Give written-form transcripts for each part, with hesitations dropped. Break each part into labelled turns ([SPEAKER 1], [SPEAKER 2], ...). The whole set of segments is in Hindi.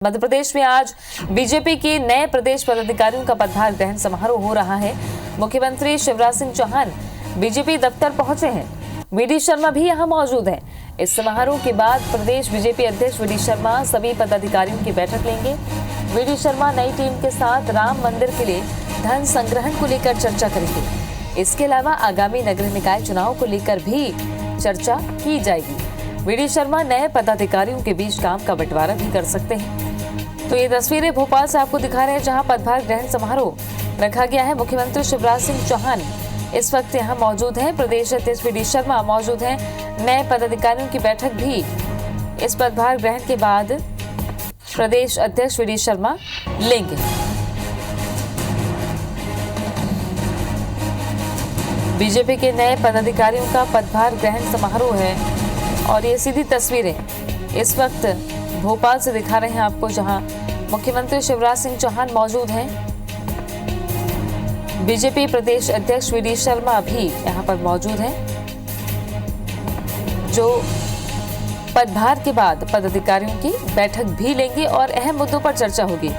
[SPEAKER 1] मध्य प्रदेश में आज बीजेपी के नए प्रदेश पदाधिकारियों का पदभार ग्रहण समारोह हो रहा है। मुख्यमंत्री शिवराज सिंह चौहान बीजेपी दफ्तर पहुंचे हैं। वीडी शर्मा भी यहां मौजूद हैं। इस समारोह के बाद प्रदेश बीजेपी अध्यक्ष वीडी शर्मा सभी पदाधिकारियों की बैठक लेंगे। वीडी शर्मा नई टीम के साथ राम मंदिर के लिए धन संग्रहण को लेकर चर्चा करेंगे। इसके अलावा आगामी नगर निकाय चुनाव को लेकर भी चर्चा की जाएगी। वीडी शर्मा नए पदाधिकारियों के बीच काम का बंटवारा भी कर सकते हैं। तो ये तस्वीरें भोपाल से आपको दिखा रहे हैं, जहां पदभार ग्रहण समारोह रखा गया है। मुख्यमंत्री शिवराज सिंह चौहान इस वक्त यहां मौजूद हैं। प्रदेश अध्यक्ष वीडी शर्मा मौजूद हैं। नए पदाधिकारियों की बैठक भी इस पदभार ग्रहण के बाद प्रदेश अध्यक्ष वीडी शर्मा लेंगे। बीजेपी के नए पदाधिकारियों का पदभार ग्रहण समारोह है और ये सीधी तस्वीरें इस वक्त भोपाल से दिखा रहे हैं आपको, जहां मुख्यमंत्री शिवराज सिंह चौहान मौजूद हैं। बीजेपी प्रदेश अध्यक्ष वीडी शर्मा भी यहां पर मौजूद हैं, जो पदभार के बाद पदाधिकारियों की बैठक भी लेंगे और अहम मुद्दों पर चर्चा होगी।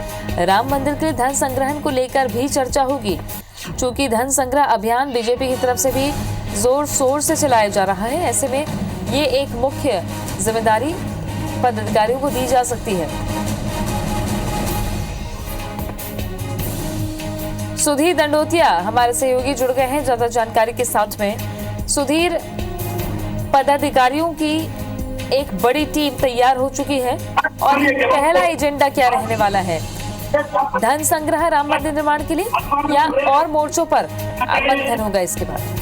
[SPEAKER 1] राम मंदिर के धन संग्रहण को लेकर भी चर्चा होगी, चूंकि धन संग्रह अभियान बीजेपी की तरफ से भी जोर शोर से चलाया जा रहा है। ऐसे में ये एक मुख्य जिम्मेदारी पदाधिकारियों को दी जा सकती है। सुधीर दंडोतिया हमारे सहयोगी जुड़ गए हैं ज्यादा जानकारी के साथ में। सुधीर, पदाधिकारियों की एक बड़ी टीम तैयार हो चुकी है और पहला एजेंडा क्या रहने वाला है? धन संग्रह राम मंदिर निर्माण के लिए या और मोर्चों पर मंथन होगा इसके बाद?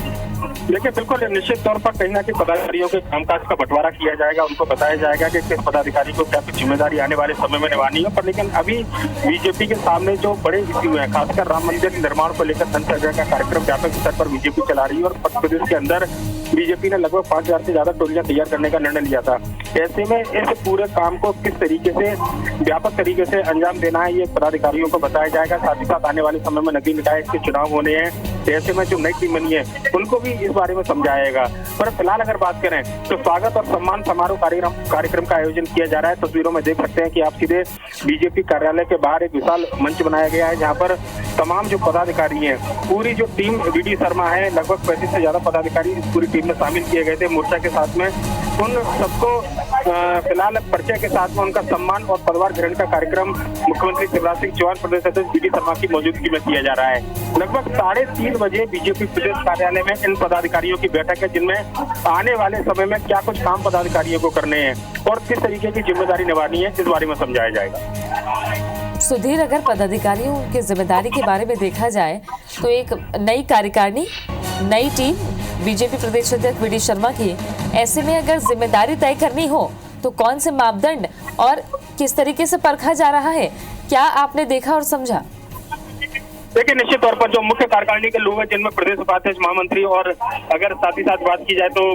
[SPEAKER 2] देखिए, बिल्कुल निश्चित तौर पर कहीं ना कहीं पदाधिकारियों के कामकाज का बंटवारा किया जाएगा। उनको बताया जाएगा कि किस पदाधिकारी को क्या कुछ जिम्मेदारी आने वाले समय में निभानी है। पर लेकिन अभी बीजेपी के सामने जो बड़े इश्यू है, खासकर राम मंदिर निर्माण को लेकर धन संग्रह का कार्यक्रम व्यापक स्तर पर बीजेपी चला रही है और मध्य प्रदेश के अंदर बीजेपी ने लगभग 5000 से ज्यादा टोलियां तैयार करने का निर्णय लिया था। ऐसे में इस पूरे काम को किस तरीके से व्यापक तरीके से अंजाम देना है, ये पदाधिकारियों को बताया जाएगा। साथ ही साथ आने वाले समय में नगर निकाय के चुनाव होने हैं, ऐसे में जो नई टीम बनी है उनको भी इस बारे में समझाएगा। पर फिलहाल अगर बात करें तो स्वागत और सम्मान समारोह कार्यक्रम का आयोजन किया जा रहा है। तस्वीरों में देख सकते हैं कि आप सीधे बीजेपी कार्यालय के बाहर एक विशाल मंच बनाया गया है, जहां पर तमाम जो पदाधिकारी हैं, पूरी जो टीम वीडी शर्मा है, लगभग 35 से ज्यादा पदाधिकारी इस पूरी टीम में शामिल किए गए थे मोर्चा के साथ में। उन सबको फिलहाल परिचय के साथ में उनका सम्मान और पदभार ग्रहण का कार्यक्रम मुख्यमंत्री शिवराज सिंह चौहान प्रदेश अध्यक्ष वीडी शर्मा की मौजूदगी में किया जा रहा है। लगभग 3:30 बजे बीजेपी प्रदेश कार्यालय में इन पदाधिकारियों की बैठक है, जिनमें आने वाले समय में क्या कुछ काम पदाधिकारियों को करने हैं और किस तरीके की जिम्मेदारी निभानी है, इस बारे में समझाया जाएगा।
[SPEAKER 1] सुधीर, अगर पदाधिकारियों की जिम्मेदारी के बारे में देखा जाए तो एक नई कार्यकारिणी, नई टीम बीजेपी प्रदेश अध्यक्ष वीडी शर्मा की, ऐसे में अगर जिम्मेदारी तय करनी हो तो कौन से मापदंड और किस तरीके से परखा जा रहा है, क्या आपने देखा और समझा?
[SPEAKER 2] देखिए, निश्चित तौर पर जो मुख्य कार्यकारिणी के लोग हैं, जिनमें प्रदेश उपाध्यक्ष, महामंत्री और अगर साथ ही साथ बात की जाए तो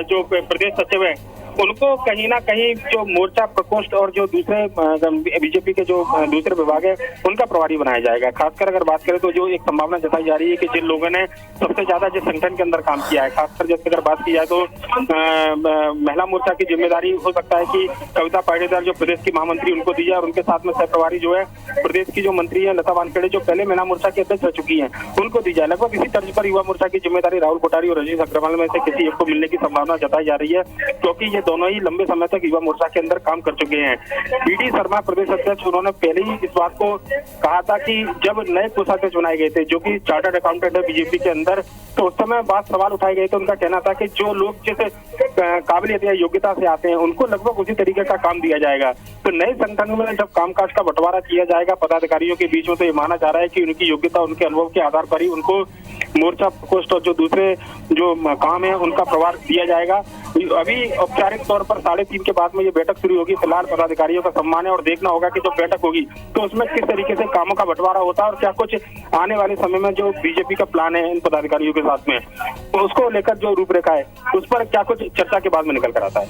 [SPEAKER 2] जो प्रदेश सचिव है, उनको कहीं ना कहीं जो मोर्चा प्रकोष्ठ और जो दूसरे बीजेपी के जो दूसरे विभाग है उनका प्रभारी बनाया जाएगा। खासकर अगर बात करें तो जो एक संभावना जताई जा रही है कि जिन लोगों ने सबसे ज्यादा जिस संगठन के अंदर काम किया है, खासकर जैसे अगर बात की जाए तो महिला मोर्चा की जिम्मेदारी हो सकता है कि कविता पाटीदार जो प्रदेश की महामंत्री उनको दी जाए और उनके साथ में सह प्रभारी जो है प्रदेश की जो मंत्री है लता वानखेड़े, जो पहले महिला मोर्चा की अध्यक्ष रह चुकी है, उनको दी जाए। लगभग इसी तर्ज पर युवा मोर्चा की जिम्मेदारी राहुल कोठारी और रजनीश अग्रवाल में से किसी एक को मिलने की संभावना जताई जा रही है, क्योंकि ये दोनों ही लंबे समय तक युवा मोर्चा के अंदर काम कर चुके हैं। वीडी शर्मा प्रदेश अध्यक्ष, उन्होंने पहले ही इस बात को कहा था कि जब नए कोषाध्यक्ष बनाए गए थे, जो कि चार्टर्ड अकाउंटेंट है बीजेपी के अंदर, तो उस समय बात सवाल उठाए गए थे। उनका कहना था कि जो लोग जैसे काबिलियत या योग्यता से आते हैं उनको लगभग उसी तरीके का काम दिया जाएगा। तो नए संगठन में जब कामकाज का बंटवारा किया जाएगा पदाधिकारियों के बीच में, तो ये माना जा रहा है कि उनकी योग्यता, उनके अनुभव के आधार पर ही उनको मोर्चा प्रकोष्ठ और जो दूसरे जो काम है उनका प्रभार दिया जाएगा। अभी औपचारिक तौर पर 3:30 के बाद में ये बैठक शुरू होगी। फिलहाल पदाधिकारियों का सम्मान है और देखना होगा कि जब बैठक होगी तो उसमें किस तरीके से कामों का बंटवारा होता है और क्या कुछ आने वाले समय में जो बीजेपी का प्लान है इन पदाधिकारियों के साथ में, तो उसको लेकर जो रूपरेखा है उस पर क्या कुछ चर्चा के बाद में निकल कर आता है।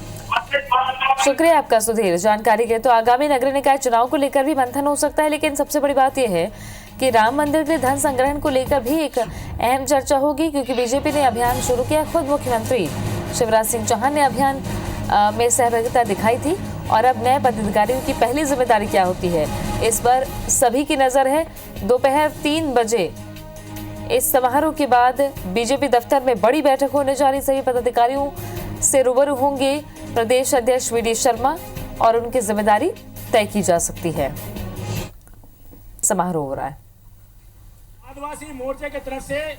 [SPEAKER 1] शुक्रिया आपका सुधीर जानकारी के। तो आगामी नगर निकाय चुनाव को लेकर भी मंथन हो सकता है, लेकिन सबसे बड़ी बात यह है कि राम मंदिर के धन संग्रहण को लेकर भी एक अहम चर्चा होगी, क्योंकि बीजेपी ने अभियान शुरू किया। खुद मुख्यमंत्री शिवराज सिंह चौहान ने अभियान में सहभागिता दिखाई थी और अब नए पदाधिकारियों की पहली जिम्मेदारी क्या होती है, इस पर सभी की नजर है। दोपहर 3 बजे इस समारोह के बाद बीजेपी दफ्तर में बड़ी बैठक होने जा रही। सभी पदाधिकारियों से रूबरू होंगे प्रदेश अध्यक्ष वीडी शर्मा और उनकी जिम्मेदारी तय की जा सकती है। समारोह हो रहा है।
[SPEAKER 3] आदिवासी मोर्चे की तरफ से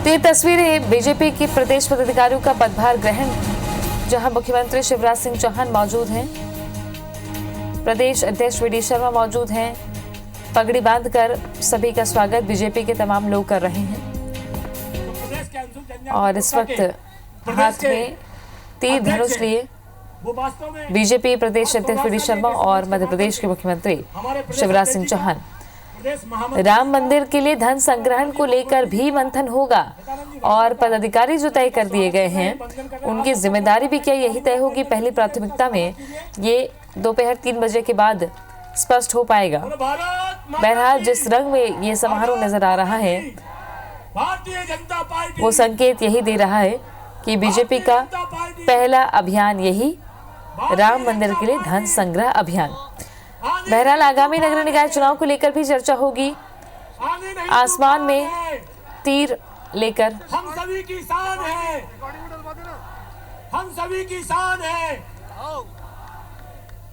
[SPEAKER 1] ये तस्वीरें बीजेपी के प्रदेश पदाधिकारियों का पदभार ग्रहण, जहां मुख्यमंत्री शिवराज सिंह चौहान मौजूद हैं, प्रदेश अध्यक्ष वीडी शर्मा मौजूद हैं। पगड़ी बांधकर सभी का स्वागत बीजेपी के तमाम लोग कर रहे हैं और इस वक्त हाथ में तीर धनुष लिए बीजेपी प्रदेश अध्यक्ष वीडी शर्मा और मध्य प्रदेश के मुख्यमंत्री शिवराज सिंह चौहान। राम मंदिर के लिए धन संग्रहण को लेकर भी मंथन होगा और पदाधिकारी जो तय कर दिए गए हैं उनकी जिम्मेदारी भी क्या, यही तय होगी। पहली प्राथमिकता में ये दोपहर 3 बजे के बाद स्पष्ट हो पाएगा। बहरहाल जिस रंग में ये समारोह नजर आ रहा है वो संकेत यही दे रहा है कि बीजेपी का पहला अभियान यही राम मंदिर के लिए धन संग्रह अभियान। बहरहाल आगामी नगर निकाय चुनाव को लेकर भी चर्चा होगी। आसमान में तीर लेकर
[SPEAKER 3] हम सभी की शान है, हम सभी की शान है।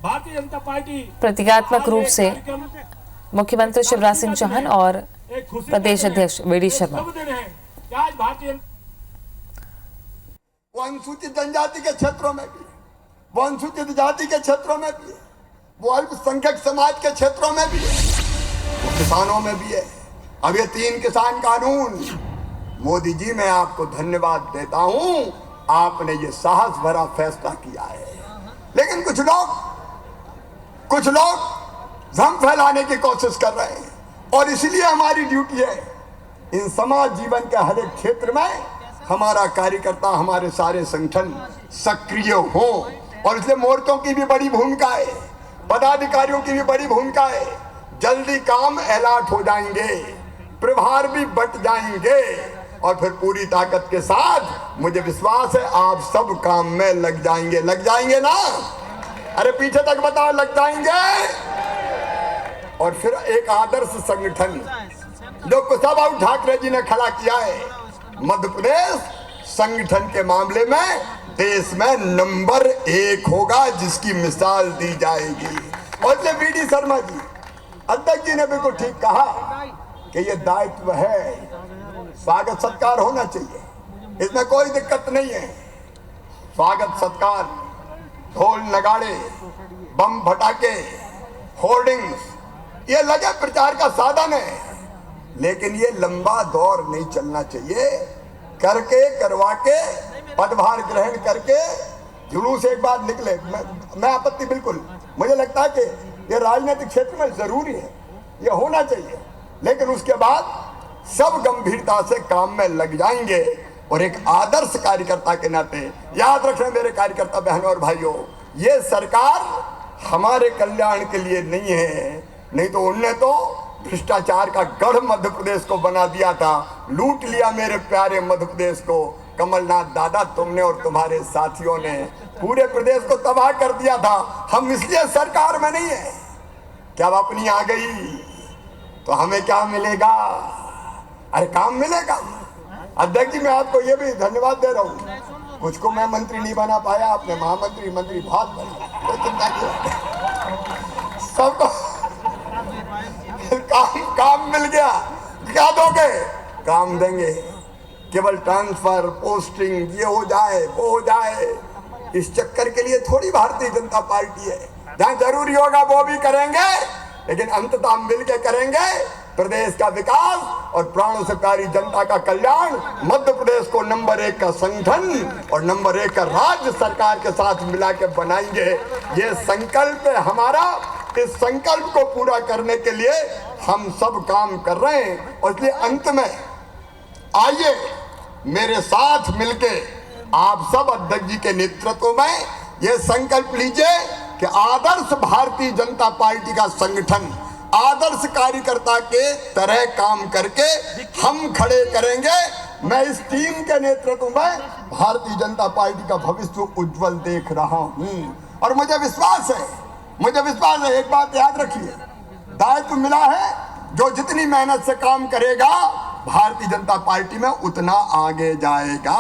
[SPEAKER 3] भारतीय जनता पार्टी
[SPEAKER 1] प्रतीकात्मक रूप से मुख्यमंत्री शिवराज सिंह चौहान और प्रदेश अध्यक्ष वीडी शर्मा।
[SPEAKER 4] वो अनुसूचित जनजाति के क्षेत्रों में भी, वो अनुसूचित जाति के क्षेत्रों में भी, वो अल्पसंख्यक समाज के क्षेत्रों में भी है, वो किसानों में भी है। अब ये 3 किसान कानून, मोदी जी मैं आपको धन्यवाद देता हूं, आपने ये साहस भरा फैसला किया है। लेकिन कुछ लोग भ्रम फैलाने की कोशिश कर रहे हैं और इसलिए हमारी ड्यूटी है इन समाज जीवन के हर एक क्षेत्र में हमारा कार्यकर्ता, हमारे सारे संगठन सक्रिय हो और इसलिए मोर्चों की भी बड़ी भूमिका है, पदाधिकारियों की भी बड़ी भूमिका है। जल्दी काम अलर्ट हो जाएंगे, प्रभार भी बट जाएंगे और फिर पूरी ताकत के साथ मुझे विश्वास है आप सब काम में लग जाएंगे ना? अरे पीछे तक बताओ, लग जाएंगे। और फिर एक आदर्श संगठन जो कुशाभाऊ ठाकरे जी ने खड़ा किया है, मध्य प्रदेश संगठन के मामले में देश में नंबर 1 होगा, जिसकी मिसाल दी जाएगी। और ये वीडी शर्मा जी अध्यक्ष जी ने बिल्कुल ठीक कहा कि ये दायित्व है, स्वागत सत्कार होना चाहिए, इसमें कोई दिक्कत नहीं है। स्वागत सत्कार, ढोल नगाड़े, बम फटाके, होर्डिंग्स, ये लगे प्रचार का साधन है, लेकिन ये लंबा दौर नहीं चलना चाहिए। करवा के पदभार ग्रहण करके जुलूस एक बार निकले, मैं आपत्ति बिल्कुल, मुझे लगता है कि ये राजनीतिक क्षेत्र में जरूरी है, ये होना चाहिए, लेकिन उसके बाद सब गंभीरता से काम में लग जाएंगे। और एक आदर्श कार्यकर्ता के नाते याद रखें मेरे कार्यकर्ता बहनों और भाइयों, ये सरकार हमारे कल्याण के लिए नहीं है, नहीं तो उनने तो भ्रष्टाचार का गढ़ मध्य प्रदेश को बना दिया था, लूट लिया मेरे प्यारे मध्य प्रदेश को। कमलनाथ दादा, तुमने और तुम्हारे साथियों ने पूरे प्रदेश को तबाह कर दिया था। हम इसलिए सरकार में नहीं है कि अब अपनी आ गई तो हमें क्या मिलेगा, अरे काम मिलेगा। अध्यक्ष जी मैं आपको ये भी धन्यवाद दे रहा हूँ, कुछ को मैं मंत्री नहीं बना पाया, आपने महामंत्री मंत्री बहुत बना, कोई चिंता की सबको काम मिल गया। क्या दोगे? काम देंगे, केवल ट्रांसफर पोस्टिंग ये हो जाए वो हो जाए, इस चक्कर के लिए थोड़ी भारतीय जनता पार्टी है। जहां जरूरी होगा वो भी करेंगे, लेकिन अंततः मिल के करेंगे प्रदेश का विकास और प्राणों से प्यारी जनता का कल्याण। मध्य प्रदेश को नंबर 1 का संगठन और नंबर 1 का राज्य सरकार के साथ मिला के बनाएंगे, ये संकल्प है हमारा। इस संकल्प को पूरा करने के लिए हम सब काम कर रहे हैं और इसलिए अंत में आइए मेरे साथ मिलके आप सब अध्यक्ष जी के नेतृत्व में ये संकल्प लीजिए कि आदर्श भारतीय जनता पार्टी का संगठन आदर्श कार्यकर्ता के तरह काम करके हम खड़े करेंगे मैं इस टीम के नेतृत्व में भारतीय जनता पार्टी का भविष्य उज्जवल देख रहा हूं और मुझे विश्वास है, एक बात याद रखिए, दायित्व मिला है, जो जितनी मेहनत से काम करेगा भारतीय जनता पार्टी में उतना आगे जाएगा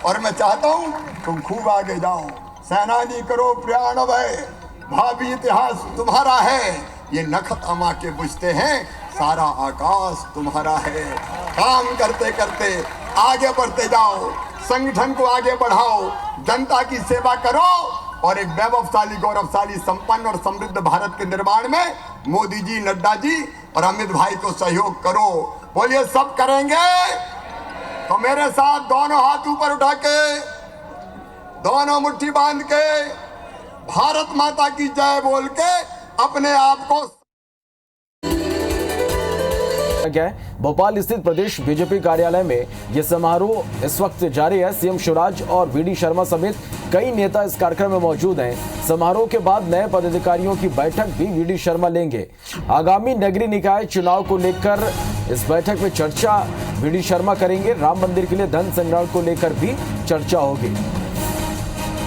[SPEAKER 4] और मैं चाहता हूं तुम खूब आगे जाओ। सेनानी करो प्रयाण भय, भावी इतिहास तुम्हारा है, ये नखत अमा के बुझते हैं, सारा आकाश तुम्हारा है। काम करते करते आगे बढ़ते जाओ, संगठन को आगे बढ़ाओ, जनता की सेवा करो और एक वैभवशाली, गौरवशाली, संपन्न और समृद्ध भारत के निर्माण में मोदी जी, नड्डा जी और अमित भाई को सहयोग करो। बोलिए सब करेंगे तो मेरे साथ दोनों हाथ ऊपर उठा के, दोनों मुट्ठी बांध के, भारत माता की जय बोल के अपने आप को
[SPEAKER 5] गया है। भोपाल स्थित प्रदेश बीजेपी कार्यालय में यह समारोह इस वक्त जारी है। सीएम शिवराज और वीडी शर्मा समेत कई नेता इस कार्यक्रम में मौजूद हैं। समारोह के बाद नए पदाधिकारियों की बैठक भी वीडी शर्मा लेंगे। आगामी नगरीय निकाय चुनाव को लेकर इस बैठक में चर्चा वीडी शर्मा करेंगे। राम मंदिर के लिए धन संग्रहण को लेकर भी चर्चा होगी।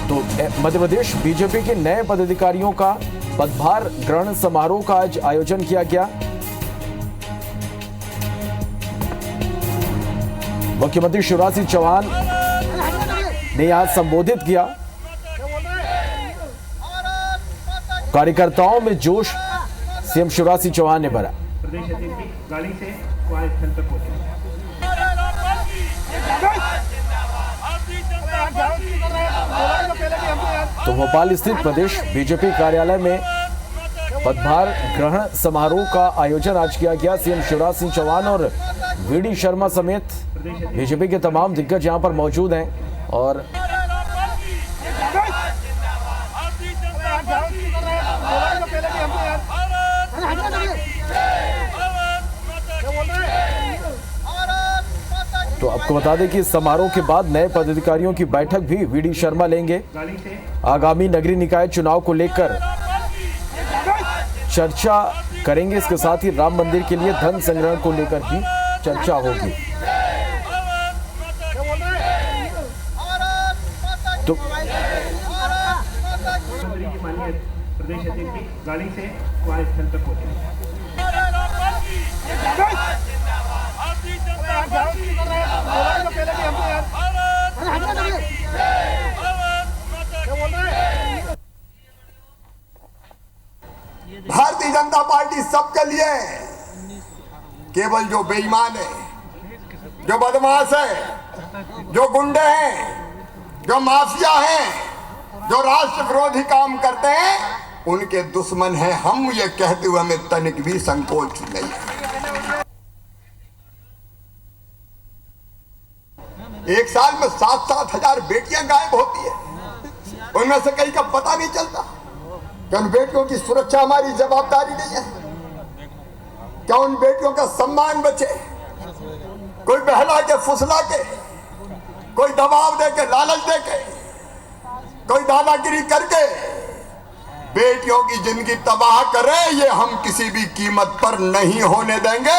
[SPEAKER 5] तो मध्य प्रदेश बीजेपी के नए पदाधिकारियों का पदभार ग्रहण समारोह का आज आयोजन किया गया। मुख्यमंत्री शिवराज सिंह चौहान ने यहां संबोधित किया। कार्यकर्ताओं में जोश सीएम शिवराज सिंह चौहान ने भरा।
[SPEAKER 2] प्रदेश अध्यक्ष गाड़ी से स्थल तक पहुंचे।
[SPEAKER 5] तो भोपाल स्थित प्रदेश बीजेपी कार्यालय में पदभार ग्रहण समारोह का आयोजन आज किया गया। सीएम शिवराज सिंह चौहान और वीडी शर्मा समेत बीजेपी के तमाम दिग्गज यहां पर मौजूद हैं और तो आपको बता दें कि समारोह के बाद नए पदाधिकारियों की बैठक भी वीडी शर्मा लेंगे। आगामी नगरीय निकाय चुनाव को लेकर चर्चा करेंगे। इसके साथ ही राम मंदिर के लिए धन संग्रहण को लेकर भी चर्चा होगी। तो
[SPEAKER 2] प्रदेश अध्यक्ष गाड़ी से स्थल तक पहुंचे।
[SPEAKER 4] भारतीय जनता पार्टी सबके लिए है। केवल जो बेईमान है, जो बदमाश है, जो गुंडे हैं, जो माफिया हैं, जो राष्ट्र विरोधी काम करते हैं, उनके दुश्मन हैं हम। ये कहते हुए हमें तनिक भी संकोच नहीं है। एक साल में 7-7 हजार बेटियां गायब होती है, उनमें से कई का पता नहीं चलता। क्या उन बेटियों की सुरक्षा हमारी जवाबदारी नहीं है? क्या उन बेटियों का सम्मान बचे? कोई बहला के, फुसला के, कोई दबाव दे के, लालच दे के, कोई दादागिरी करके बेटियों की जिंदगी तबाह करे, ये हम किसी भी कीमत पर नहीं होने देंगे।